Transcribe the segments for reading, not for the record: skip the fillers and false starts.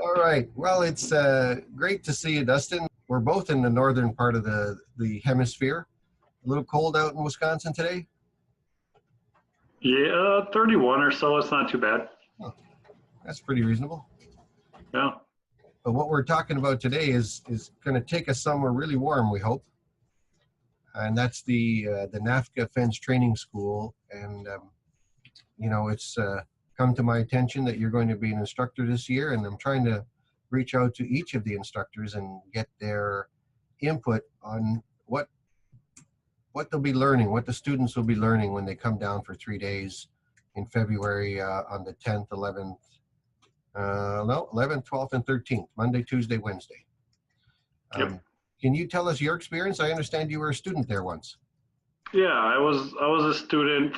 All right. Well, it's great to see you, Dustin. We're both in the northern part of the hemisphere. A little cold out in Wisconsin today. Yeah, 31 or so. It's not too bad. Oh, that's pretty reasonable. Yeah. But what we're talking about today is going to take us somewhere really warm, we hope. And that's the NAFCA Fence Training School. And, you know, it's come to my attention that you're going to be an instructor this year. And I'm trying to reach out to each of the instructors and get their input on what they'll be learning, what the students will be learning when they come down for 3 days in February on the 10th, 11th, 11th, 12th, and 13th, Monday, Tuesday, Wednesday. Yep. Can you tell us your experience? I understand you were a student there once. Yeah, I was a student.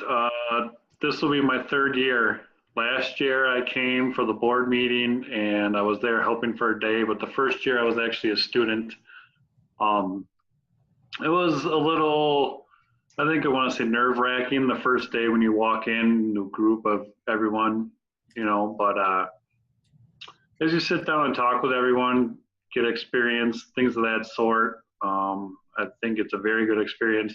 This will be my third year. Last year I came for the board meeting and I was there helping for a day, but the first year I was actually a student. It was a little, I think I want to say nerve-wracking the first day when you walk in a group of everyone, you know, but as you sit down and talk with everyone, get experience, things of that sort, I think it's a very good experience.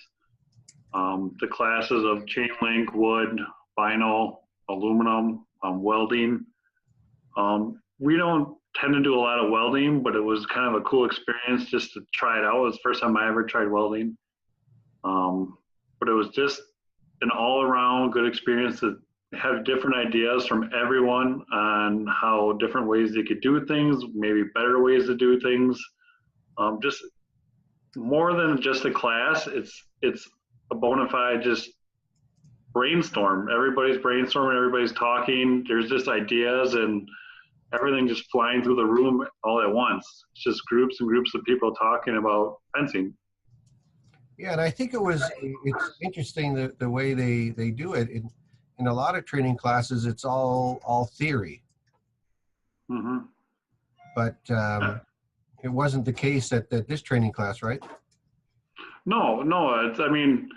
The classes of chain link, wood, vinyl, aluminum, welding. We don't tend to do a lot of welding, but it was kind of a cool experience just to try it out. It was the first time I ever tried welding. But it was just an all-around good experience to have different ideas from everyone on how different ways they could do things, maybe better ways to do things. Just more than just a class, it's a bona fide just brainstorm. Everybody's brainstorming, everybody's talking. There's just ideas and everything just flying through the room all at once. It's just groups and groups of people talking about fencing. Yeah, and I think it's interesting the way they do it. In a lot of training classes, it's all theory. Mm-hmm. But it wasn't the case at this training class, right? No. I mean,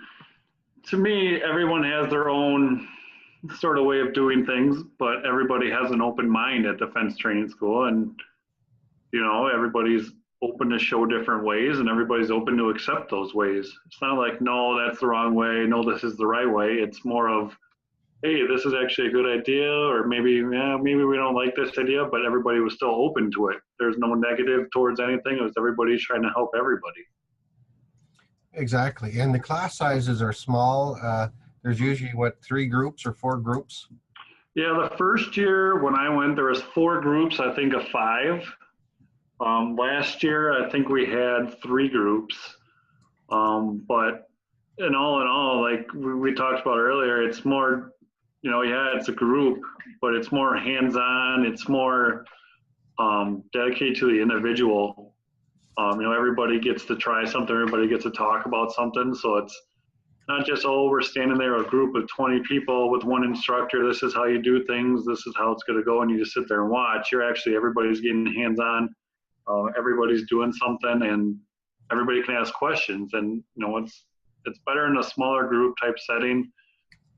to me, everyone has their own sort of way of doing things, but everybody has an open mind at the fence training school, and you know, everybody's open to show different ways, and everybody's open to accept those ways. It's not like, no, that's the wrong way, no, this is the right way. It's more of, hey, this is actually a good idea, or maybe we don't like this idea, but everybody was still open to it. There's no negative towards anything. It was everybody trying to help everybody. Exactly, and the class sizes are small. There's usually, 3 groups or 4 groups? Yeah, the first year when I went, there was 4 groups, I think of 5. Last year, I think we had 3 groups. But in all, like we talked about earlier, it's more, you know, yeah, it's a group, but it's more hands-on. It's more dedicated to the individual. You know, everybody gets to try something. Everybody gets to talk about something. So it's not just, oh, we're standing there, a group of 20 people with one instructor. This is how you do things. This is how it's going to go. And you just sit there and watch. Everybody's getting hands-on. Everybody's doing something, and everybody can ask questions. And, you know, it's better in a smaller group type setting,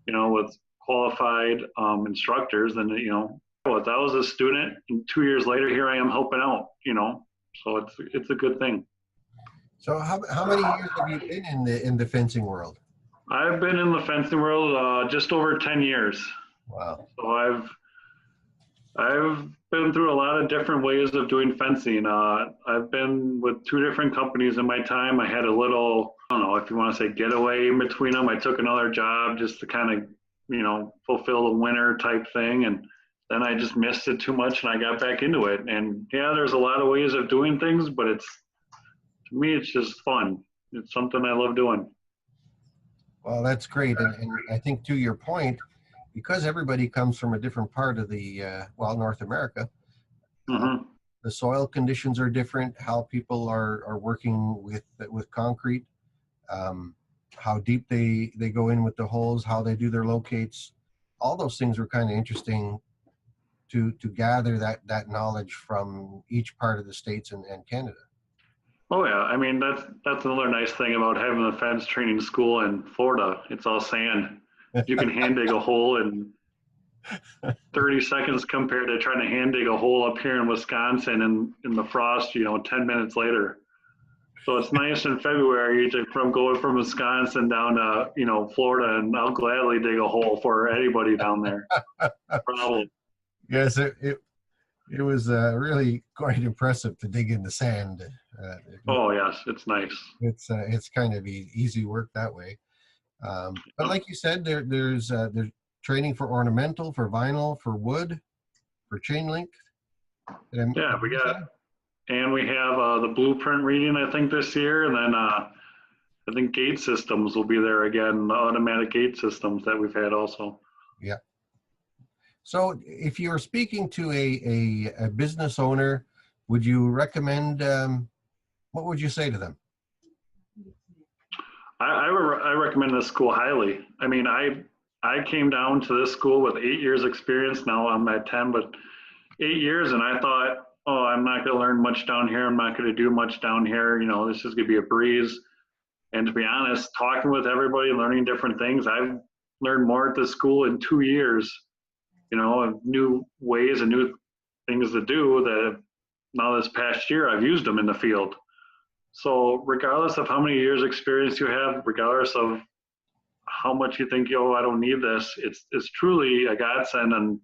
you know, with qualified instructors than, you know, I was a student, and 2 years later, here I am helping out, you know, so it's a good thing. So how many years have you been in the fencing world? I've been in the fencing world just over 10 years. Wow. So I've been through a lot of different ways of doing fencing. I've been with 2 different companies in my time. I had a little, I don't know if you want to say getaway in between them. I took another job just to kind of, you know, fulfill the winter type thing. And then I just missed it too much and I got back into it. And yeah, there's a lot of ways of doing things, but to me, it's just fun. It's something I love doing. Well, that's great. And I think to your point, because everybody comes from a different part of the, North America, Mm-hmm. The soil conditions are different, how people are working with concrete, how deep they go in with the holes, how they do their locates. All those things were kind of interesting to gather that knowledge from each part of the States and Canada. Oh yeah, I mean that's another nice thing about having a fence training school in Florida. It's all sand. You can hand dig a hole in 30 seconds compared to trying to hand dig a hole up here in Wisconsin and in the frost, 10 minutes later. So it's nice in February from going from Wisconsin down to, Florida, and I'll gladly dig a hole for anybody down there. Problem. Yes, it was really quite impressive to dig in the sand. Oh yes, it's nice. It's kind of easy work that way. But like you said, there's training for ornamental, for vinyl, for wood, for chain link. Yeah, we have the blueprint reading, I think, this year, and then I think gate systems will be there again, the automatic gate systems that we've had also. Yeah. So if you were speaking to a business owner, would you recommend, what would you say to them? I recommend this school highly. I mean, I came down to this school with 8 years experience. Now I'm at 10, but 8 years, and I thought, oh, I'm not going to learn much down here. I'm not going to do much down here. This is going to be a breeze. And to be honest, talking with everybody, learning different things, I've learned more at this school in 2 years, of new ways and new things to do that now this past year I've used them in the field. So regardless of how many years experience you have, regardless of how much you think, I don't need this, it's truly a godsend and,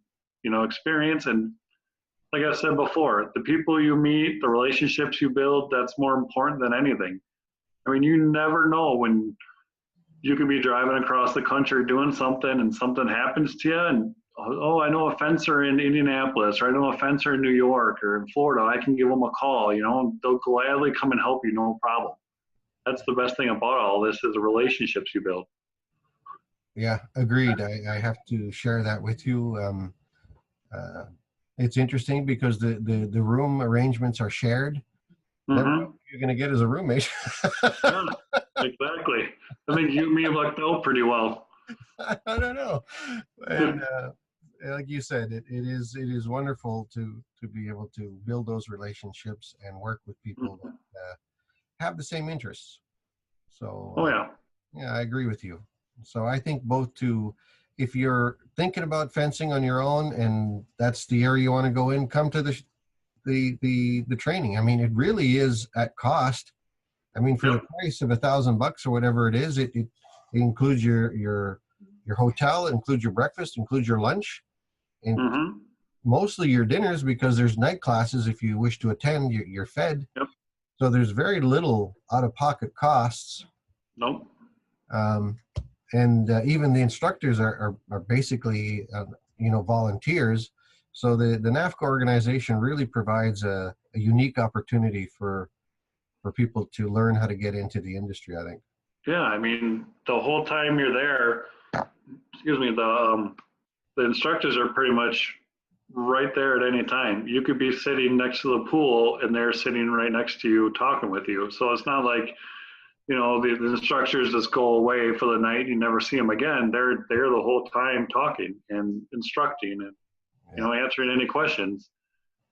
experience. And like I said before, the people you meet, the relationships you build, that's more important than anything. I mean, you never know when you could be driving across the country doing something and something happens to you, and oh, I know a fencer in Indianapolis, or I know a fencer in New York or in Florida. I can give them a call, and they'll gladly come and help you, no problem. That's the best thing about all this, is the relationships you build. Yeah, agreed. I have to share that with you. It's interesting because the room arrangements are shared. Mm-hmm. Never know who you're going to get as a roommate. Yeah, exactly. I think you and me lucked out pretty well. I don't know. And like you said, it is wonderful to be able to build those relationships and work with people that have the same interests. So yeah, I agree with you. So I think if you're thinking about fencing on your own and that's the area you want to go in, come to the training. I mean, it really is at cost. I mean, for the price of $1,000 or whatever it is, it includes your hotel, includes your breakfast, includes your lunch, and mostly your dinners, because there's night classes. If you wish to attend, you're fed. Yep. So there's very little out-of-pocket costs. Nope. And even the instructors are basically, volunteers. So the NAFCA organization really provides a unique opportunity for people to learn how to get into the industry, I think. Yeah, I mean, the whole time you're there, the instructors are pretty much right there at any time. You could be sitting next to the pool and they're sitting right next to you talking with you. So it's not like, the instructors just go away for the night and you never see them again. They're there the whole time talking and instructing and, answering any questions.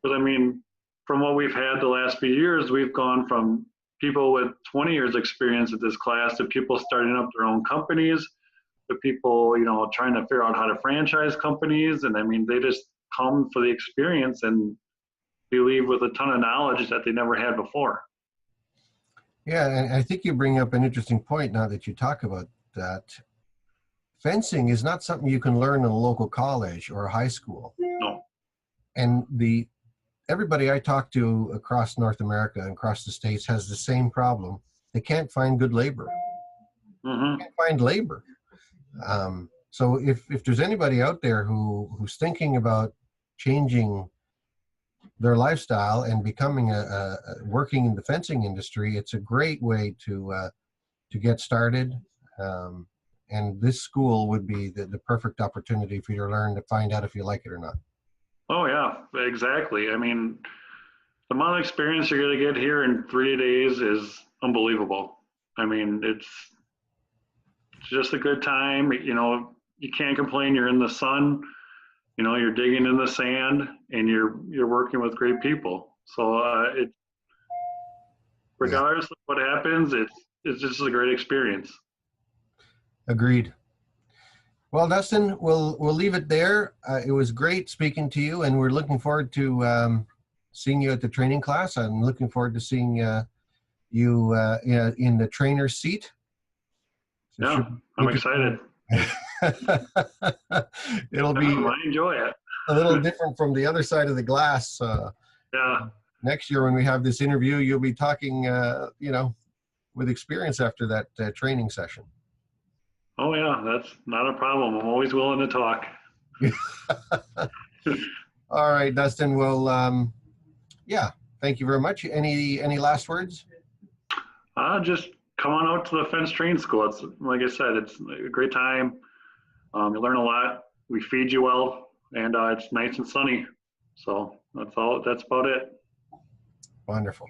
But I mean, from what we've had the last few years, we've gone from people with 20 years experience at this class to people starting up their own companies, to people, trying to figure out how to franchise companies. And I mean, they just come for the experience and they leave with a ton of knowledge that they never had before. Yeah, and I think you bring up an interesting point now that you talk about that. Fencing is not something you can learn in a local college or a high school. No. And everybody I talk to across North America and across the States has the same problem. They can't find good labor. Mm-hmm. They can't find labor. So if there's anybody out there who's thinking about changing their lifestyle and becoming working in the fencing industry, it's a great way to get started. And this school would be the perfect opportunity for you to learn, to find out if you like it or not. Oh yeah, exactly. I mean, the amount of experience you're going to get here in 3 days is unbelievable. I mean, it's just a good time. You can't complain. You're in the sun, you're digging in the sand, and you're working with great people. So regardless of what happens, it's just a great experience. Agreed. Well, Dustin, we'll leave it there. It was great speaking to you, and we're looking forward to seeing you at the training class. I'm looking forward to seeing you in the trainer's seat. So Yeah, I'm excited. It'll be I enjoy it. a little different from the other side of the glass. Yeah. Next year when we have this interview, you'll be talking, with experience after that training session. Oh yeah, that's not a problem. I'm always willing to talk. All right, Dustin. Well, yeah, thank you very much. Any last words? Just come on out to the fence training school. It's like I said, it's a great time. You learn a lot. We feed you well, and it's nice and sunny. So that's all. That's about it. Wonderful.